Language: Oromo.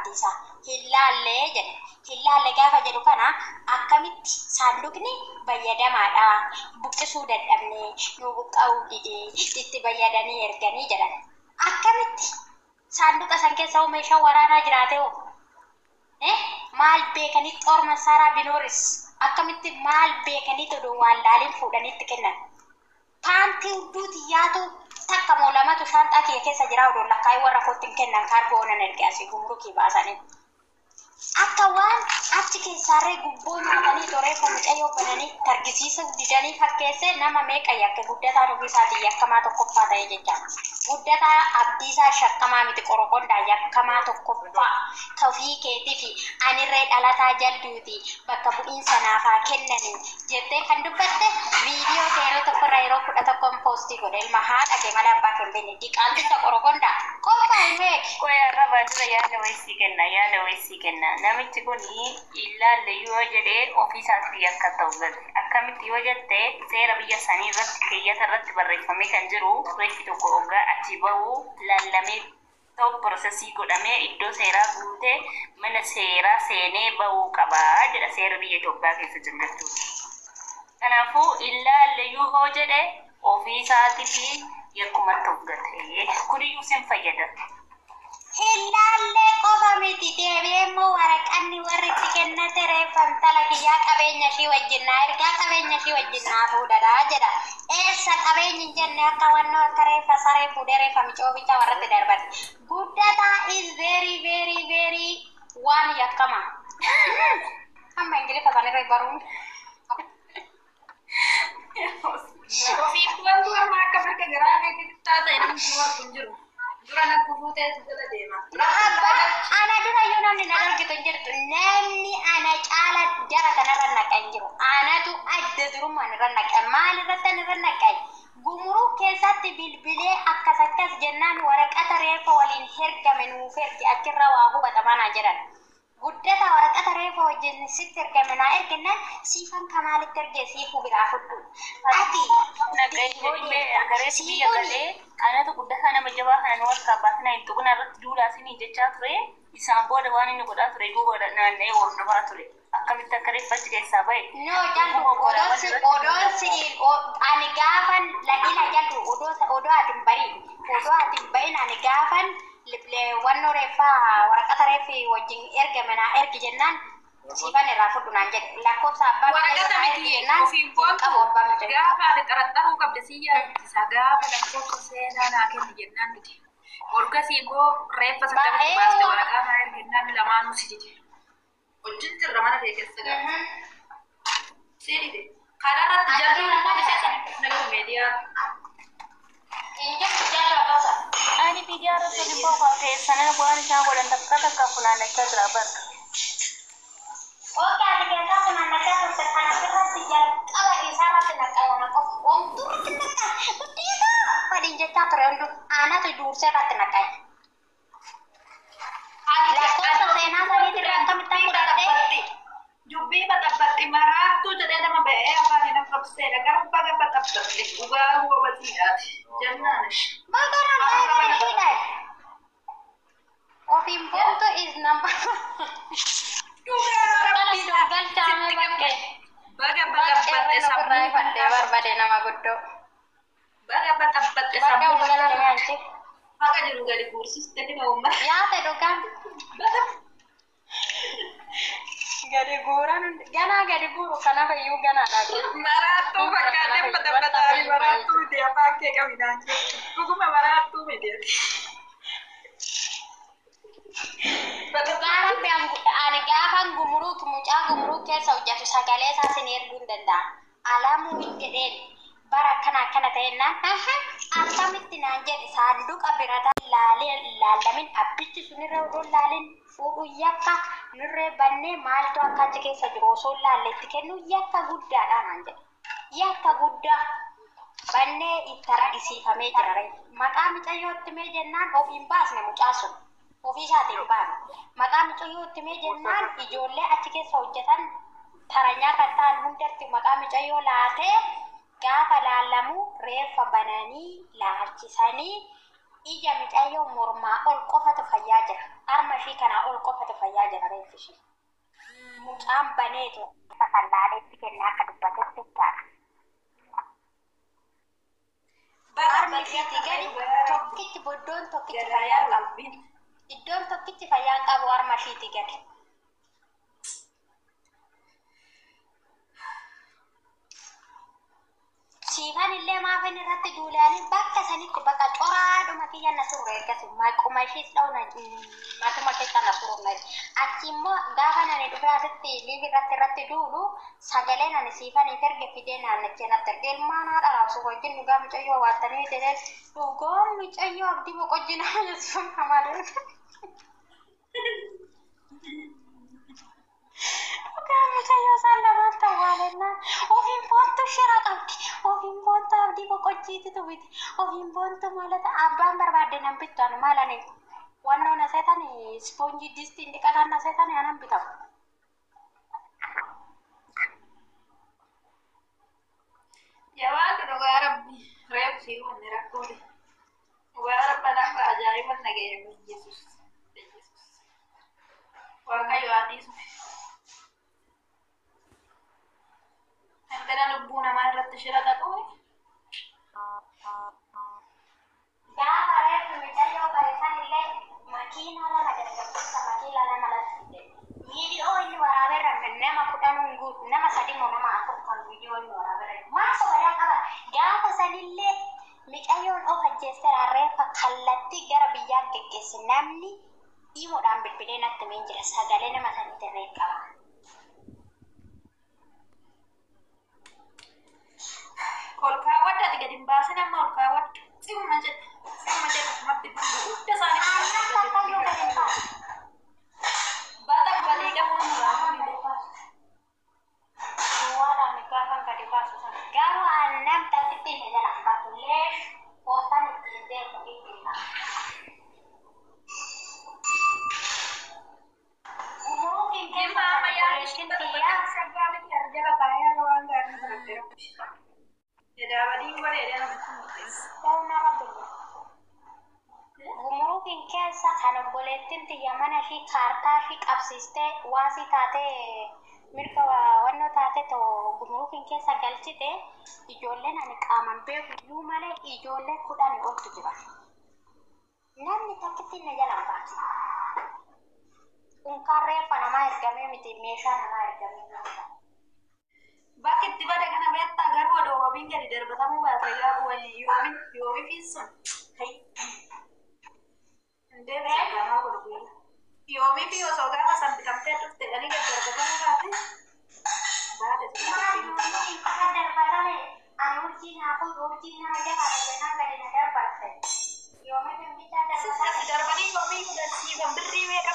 abdiisa hillaallee jedhe hillaallee gaafa jedhu kana akkamitti saanduqni fayyadamaadha buqqisuu dadhabnee nu buqqa'uu didee itti fayyadanii erganii jedhan akkamitti saanduqa san keessa meeshaa waraanaa jiraate hoo maal beekanii xorma saraa binooris akkamitti maal beekanii todoo waan laaliin fuudhanitti kennan paantii udduuti yaatu takka moo lamatu shaanxaa kiyya keessa jira odoo lakkaa'ee warra kootiin kennan kaargoo onan ergaasii gumrukii baasanii akka waan achi keessarree gubboo nyaatanii toreeffa mucayyoo bananii targisiisa didanii fakkeessee nama meeqa yakka guddataan ofiisaatii yakkamaa tokkoffaa ta'e jecha guddataa abdiisaa shakkamaa miti qoroqondaa yakkamaa tokkoffaa tofii keetii fi anirree dhalataa jalduuti bakka bu'iinsa naafaa kennanii jettee kan dubbatte viidiyoo teeroo tokkorra yeroo 11 poostii godhe ilma haadha kee malee abbaa kee binni diqaalticha qoroqondaa qophaa himeek qoyarra baatudha yaada wayisii kenna namichi kun ilaalle yoo jedhee ofiisaatii akka ta'u gadi akkamitti yoo jette seera biyya sanii irratti keeyyata irratti barreeffamee kan jiru reeffi tokko hoggaa achi ba'uu laallamee ta'u piroosesii godhamee iddoo seeraa guutee mana seeraa seenee ba'uu qabaa jedha seera biyya Itoophiyaa keessa jiru jechuudha. Kanaafuu ilaalle yoo jedhe ofiisaatii fi yakkumatti of gatee kuniyyuu sin fayyada. Hillaallee qofa miti deebi'ee immoo waraqanni warri itti kennate reeffamtala kiyyaa qabeenya ishii wajjinnaa ergaa qabeenya ishii wajjinnaa fuudhadhaa jedha. Eessa qabeenyi hin jenne akka wannoo akka reeffa saree fuudhee reeffa micoobicha warratti darbate. Guddataa is very waan yakkama. Amma ingiliffa sanirra baruun. Ofii wantu amma akka marga garaa beekitti taata inni kun jiru. Durana kufuutee jala deema. Ana dura yoo namni na argitu hin jirtu namni ana caala jara kanarra naqan jiru. Anatu adda durummaan irra naqan maalirratti irra naqan gumuruu keessatti bilbilee akkas jennaan waraqata reeffa waliin hergame nuuf ergi achirra waa hubatamanaa jedhan. Guddata waraqata reeffa wajjin sitti ergame naa erginaan siifan kamaalitti ergee siifuu biraa fudhu. Ati Gareessi biyya galee anatu guddataa nama jabaa kana wal qabaatna hin tuqna irratti duudhaasinii jechaa ture isaan booda waan inni godhaa ture duuba naanna'ee hordofaa ture akkamitti akka reeffatti keessaa bahe. No jallu odoonsi ani gaafan ila jallu odoo atin bahin ani gaafan wannoo reeffaa waraqata reeffi wajjin ergame naa ergi jennaan siifan irraa fudhu naan jedhe lakkoofsa abbaan waraqata miti ofiin qabu abbaan miti gaafa ati xaraxaruu qabde siyyaa isa gaafa lakkoofsa seenaa naa kenni jennaan miti orgasii goo reeffa sakkatti baaste waraqaa naa ergennaan lamaanuu si jide hojjetti irra mana kee keessa gaafa siidide kanarratti jalbii immoo bishaan naguu meediyaa Ani bidiyaa rasuli boka keessana waan isaan godhan takka funaannachaa jira barka. Oke, adik-adik funaannachaa turte kana irratti jalqaba isaarratti naqawana qofa wanturratti naqa guddiidha waliin jechaa ture hundu aanatu duursee irratti naqaye. Lakkoofsa seenaa saniitti irraa akkamitti fudhattee Jubbii baxabbaxi maraattuu jedhee nama ba'ee afaan hin afrabseedha. Garuu baga baxabbaxi dhugaa hubachiidhaati. Jannaanis. Bagaraan baay'ee ofiin boontu is number Baga baxabbaxi sammuu barbade nama guddoo. Baga baxabbaxi sammuu haga jiru gadi guursiste ni uummata. Yaate dhugaan. Gadi guuran gadi guuru kanaaf iyyuu ganaadha. Maraattuu fakkaatee baxabbaxaafi maraattuu miti afaan kee qabinaan jiru. Dhuguma maraattuu miti. Ani gaafan gumruuk mucaa gumruuk keessa hojjetu sagalee isaa sin erguu hin danda'a. Alamuu hin jedheen bara akkana ta'ennaan akkamitti naan jedhe saanduqa birataa laallamin abbichi sunirra odoo laalin fuudhu yakka nurree bannee maaltu akka achi keessa jiru osoo laalletti kennu yakka guddaadha naan jedhe. Yakka guddaa bannee itti argisiifamee jira. Maqaa mucayyootti mee jennaan ofiin baasne mucaa sun. Ofii isaatiin baanu. Maqaa mucayyootti mee jennaan ijoollee achi keessa hojjetan taranyaa kan ta'an hundatti maqaa mucayyoo laatee gaafa laallamu reeffa bananii laalchisanii ija mucayyoo mormaa ol qofatu fayyaa jira. armashii kana ol qofatu fayyaa jira reeffishi. Mucaan baneetu fakkallaaleetti kennaa akka dubbatetti ta'a. Armashiiti gadi tokkichi boddoon tokkichi fayyaan qabu. Iddoon tokkichi fayyaan qabu armashiiti gadi. Siifan illee maafin irratti duulaanii bakka sanitti bakka coraadhuma kiyya na surre akkasuma qoma ishees dhawna matuma keessa na surre achi immoo gaafa nani dhufee asitti liivi irratti duulu sagalee nani siifaniif erge fidee naannachee natti erge ilmaan haadha raabsu wajjin dhugaa mucayyoo waattanii jedhee dhugoon mucayyoo abdii boqojjinaa jechuun hamaadha. Mucayyoo isaan lamaan ta'uwaalennaan ofiin boontu shira qabdi. Ofiin boontu abdii boqochiititu biti. Ofiin boontu maalata abbaan barbaadde nan bittan maalani wannoon aseetan ispoonjii distiin dhiqatan aseetan anan bitamu. Jawaan dhugaa rabbi reebsii wanni rakkoole. Dhugaa rabbanaa fa ajaa'iban nageenya Yesuus. Waaqayyo adiisu. Antara lubbuun namaa irratti shira qabu. Gaafa reeffi mucayyoo bareesan illee makiinaa lama dargaggeessa makiinaa lama latte. Viidiyoo inni waraabeerra nama 10 guutu nama 3 moo nama 4 kan viidiyoo inni waraabeerra. Maal sobadaa qaba gaafa sanillee mucayyoon of ajjeesteera reeffa kallattii gara biyyaa geggeesse namni dhiimuudhaan bilbilee natti min jira sagalee nama sanitti irree qaba. Olkaawwadha ati gadi hin baasin amma olkaawwadha. Simma jedha matti hunda isaanii baata balii qabuun Suaraan gaafa gadi baasu sana garuu annam tatti hin jala baatullee ooftan ittiin deemu dhiibbaa. Umuruutiin Dhimma ammayyaa isheen saggaa miti arjala baay'ee waan gaarii barattee Jedhabanii bareedee namatti murteessa. Umuruutiin keessa kan obboleettiin xiyya mana ishii kaartaa ishii qabsiistee waasii taatee mirga wannoo taate ta'u umuruutiin keessa galchite ijoolleen ani qaaman beeku iyyuu malee ijoollee 10 oltu jira. Namni takkitti na jala baatu. Unkaan reeffa namaa ergamee miti meeshaa namaa ergamee. Bakki itti bada kana beektaa garuu odoo wabiin gadi darbatamuu baate yoomi fiissun. Indee beekamaa gurgura. Yoomi fi osoo gaafa san bitamtee dhufte dhanii gadi darbatamuu baate. Baate Kan darbatame ani urjii naafuu urjii nama jabaate jennaan gadi na darbatte. Yoomi fi bichaa darbanii yoomii guddachiifan birrii meeqa